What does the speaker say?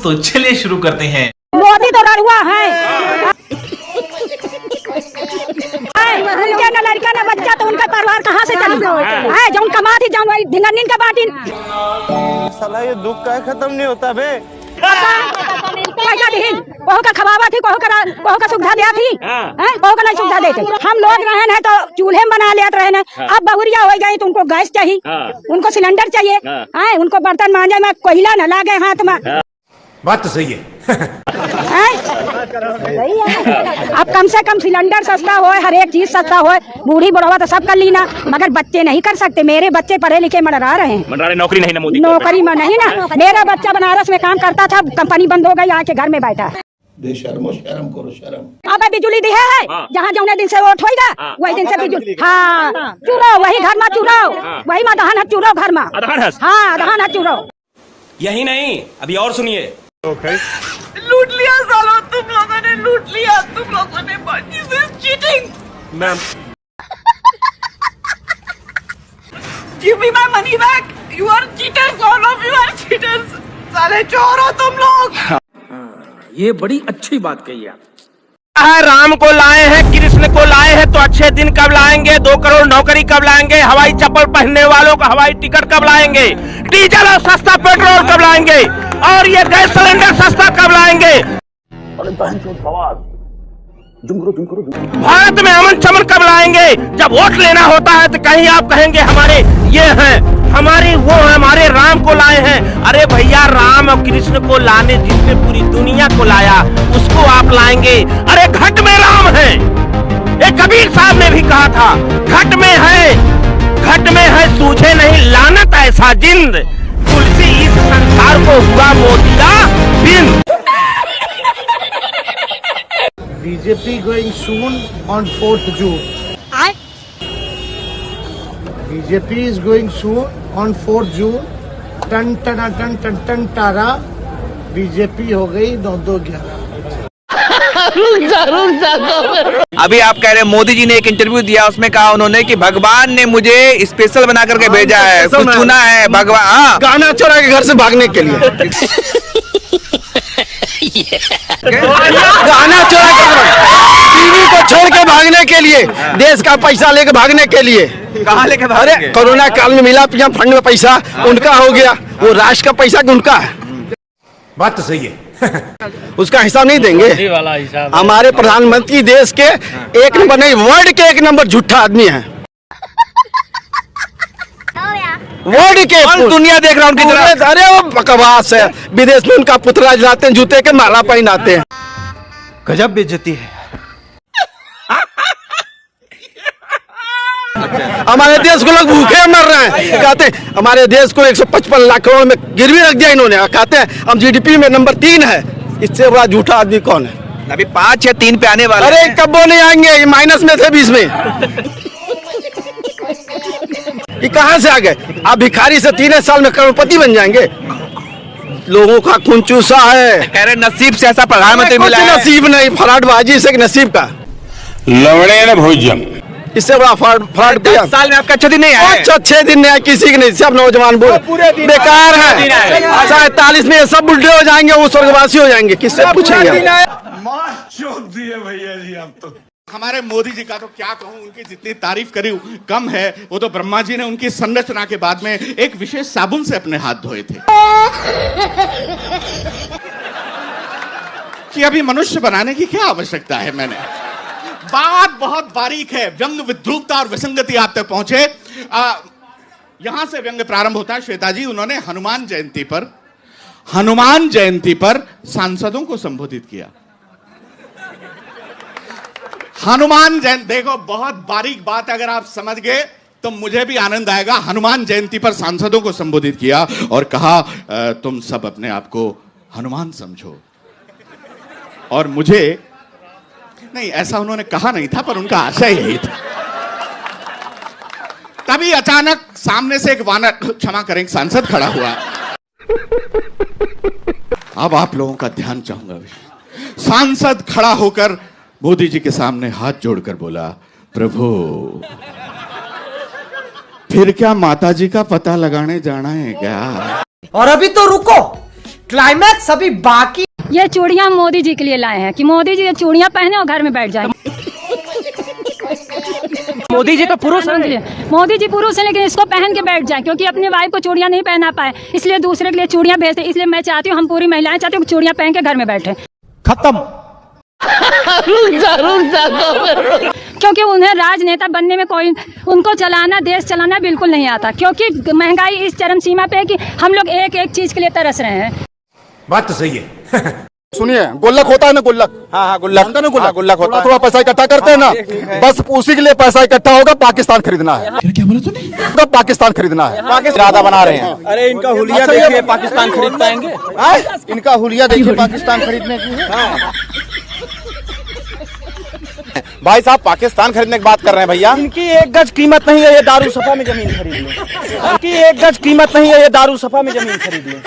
तो चलिए शुरू करते हैं। मोदी तो लड़ुआ है, उनके न लड़का न बच्चा, तो उनका परिवार कहाँ से चलेगा? जो कमा थी जाऊँ ढिंगनिन का बाटी। साला ये दुख का खत्म नहीं होता बे। पैसा दी, बहु का खवावा थी, बहु का सुविधा दिया थी, बहु का नहीं सुविधा देते। हम लोग रहे हैं तो चूल्हे में बना लेते रहे, अब बहुरिया हो गई तो उनको गैस चाहिए, उनको सिलेंडर चाहिए, उनको बर्तन मांजे में कोयला न लागे हाथ में। बात तो सही है। अब कम से कम सिलेंडर सस्ता हो, हर एक चीज सस्ता हो, बूढ़ी बुढ़वा तो सब कर लीना, मगर बच्चे नहीं कर सकते। मेरे बच्चे पढ़े लिखे मंडरा रहे हैं, नौकरी नहीं ना मोदी, नौकरी में नहीं ना। मेरा बच्चा बनारस में काम करता था, कंपनी बंद हो गई, आके घर में बैठा। शर्म करो शर्म। अब बिजली दी है, जहाँ जौने दिन से वोट होगा वही दिन से बिजली। हाँ, चुरो वही घर में चुरो, वही में दहन है चुरो घर में। हाँ, दहन है चुरो। यही नहीं, अभी और सुनिए। लूट लिया सालो, तुम लोगों ने लूट लिया, तुम लोगों ने cheating. Ma'am, give me my money back, you are cheaters, all of you are cheaters, साले चोर हो तुम लोग। ये बड़ी अच्छी बात कही आप। राम को लाए हैं, कृष्ण को लाए हैं, तो अच्छे दिन कब लाएंगे? 2 करोड़ नौकरी कब लाएंगे? हवाई चप्पल पहनने वालों को हवाई टिकट कब लाएंगे? डीजल और सस्ता पेट्रोल कब लाएंगे? और ये गैस सिलेंडर सस्ता कब लाएंगे? भारत में अमन चमन कब लाएंगे? जब वोट लेना होता है तो कहीं आप कहेंगे हमारे ये हैं, हमारी वो है, हमारे राम को लाए हैं। अरे भैया, राम और कृष्ण को लाने जिसने पूरी दुनिया को लाया, उसको आप लाएंगे? अरे घट में राम है, ये कबीर साहब ने भी कहा था, घट में है सूझे नहीं लानत ऐसा जिंद, तुलसी इस संसार को हुआ मोतिया बिंद। BJP going soon on 4th June. BJP is going soon on 4th June. टन टना टन टन टन टारा, बीजेपी हो गई 9-2-11। अभी आप कह रहे हैं मोदी जी ने एक इंटरव्यू दिया, उसमें कहा उन्होंने कि भगवान ने मुझे स्पेशल बना करके भेजा है, कुछ चुना है भगवान। हाँ, गाना चुरा के घर से भागने के लिए। गाना चुरा के, टीवी को छोड़ के भागने के लिए, देश का पैसा लेके भागने के लिए। कहाँ लेके भागे? अरे कोरोना काल में मिला पीएम फंड में पैसा, उनका हो गया, वो राष्ट्र का पैसा उनका है। बात तो सही है। उसका हिसाब नहीं देंगे। हमारे प्रधानमंत्री देश के एक नंबर नहीं, वर्ल्ड के एक नंबर झूठा आदमी है। वर्ल्ड के दुनिया देख रहा हूँ। अरे वो बकवास है, विदेश में उनका पुतला जलाते हैं, जूते के माला पहनाते हैं। गजब बेइज्जती है। हमारे देश को लोग भूखे मर रहे हैं, कहते हैं हमारे देश को 155 लाख करोड़ में गिरवी रख दिया इन्होंने, कहते हैं हम जीडीपी में नंबर 3 है। इससे बड़ा झूठा आदमी कौन है? अभी 5 या 3 पे आने वाले। अरे कब वो नहीं आएंगे, ये माइनस में थे 20 में। ये कहाँ से आ गए? आप भिखारी से 3 साल में करोड़पति बन जाएंगे। लोगों का खून चूसा है। कह रहे नसीब से ऐसा प्रधानमंत्री मिला है। नसीब नहीं, फराडबाजी से नसीब का लवड़े न भोजन, इससे बड़ा फ्रॉड। 10 साल में आपका अच्छा दिन नहीं आया? अच्छे दिन नहीं आया किसी के नहीं, सब नौजवान बेकार है। 47 में सब बुढ़े हो जाएंगे, वो स्वर्गवासी हो जाएंगे, किससे पूछेंगे? भैया जी आप तो। हमारे मोदी जी का तो क्या कहूं, उनकी जितनी तारीफ करी कम है। वो तो ब्रह्मा जी ने उनकी संरचना के बाद में एक विशेष साबुन से अपने हाथ धोए थे कि अभी मनुष्य बनाने की क्या आवश्यकता है। मैंने बात बहुत बारीक है, व्यंग विद्रूपता और विसंगति आप तक पहुंचे। यहां से व्यंग प्रारंभ होता है। श्वेता जी, उन्होंने हनुमान जयंती पर सांसदों को संबोधित किया। हनुमान जयंती, देखो बहुत बारीक बात, अगर आप समझ गए तो मुझे भी आनंद आएगा। हनुमान जयंती पर सांसदों को संबोधित किया और कहा तुम सब अपने आप को हनुमान समझो। और मुझे नहीं, ऐसा उन्होंने कहा नहीं था, पर उनका आशय यही था। तभी अचानक सामने से एक वानर, क्षमा करें, एक सांसद खड़ा हुआ। अब आप लोगों का ध्यान चाहूंगा। सांसद खड़ा होकर मोदी जी के सामने हाथ जोड़कर बोला, प्रभु फिर क्या माता जी का पता लगाने जाना है क्या? और अभी तो रुको, क्लाइमैक्स अभी बाकी। ये चूड़ियाँ मोदी जी के लिए लाए हैं कि मोदी जी ये चूड़ियाँ पहने और घर में बैठ जाए। मोदी जी तो पुरुष हैं। मोदी जी पुरुष है लेकिन इसको पहन के बैठ जाए, क्योंकि अपने वाइफ को चूड़ियाँ नहीं पहना पाए इसलिए दूसरे के लिए चूड़ियाँ भेजते। इसलिए मैं चाहती हूँ, हम पूरी महिलाएं चाहती हूँ चूड़ियाँ पहन के घर में बैठे। खत्म। क्योंकि उन्हें राजनेता बनने में कोई, उनको चलाना, देश चलाना बिल्कुल नहीं आता, क्योंकि महंगाई इस चरम सीमा पे है कि हम लोग एक एक चीज के लिए तरस रहे हैं। बात तो सही है। सुनिए, गुल्लक होता है ना, गुल्लक। हाँ, गुल्लक ना, गुल्लक। गुल्लक होता है, थोड़ा पैसा इकट्ठा करते हैं ना, बस उसी के लिए पैसा इकट्ठा होगा। पाकिस्तान खरीदना है। क्या बोला तूने? पाकिस्तान खरीदना है। इरादा बना रहे हैं। अरे इनका हुलिया देखिए, पाकिस्तान खरीद पाएंगे। इनका हुलिया देखिए, पाकिस्तान खरीदने की है। भाई साहब, पाकिस्तान खरीदने की बात कर रहे हैं भैया। इनकी एक गज कीमत नहीं है, ये दारू सफा में जमीन खरीद लें। इनकी एक गज कीमत नहीं है, ये दारू सफा में जमीन खरीद लें।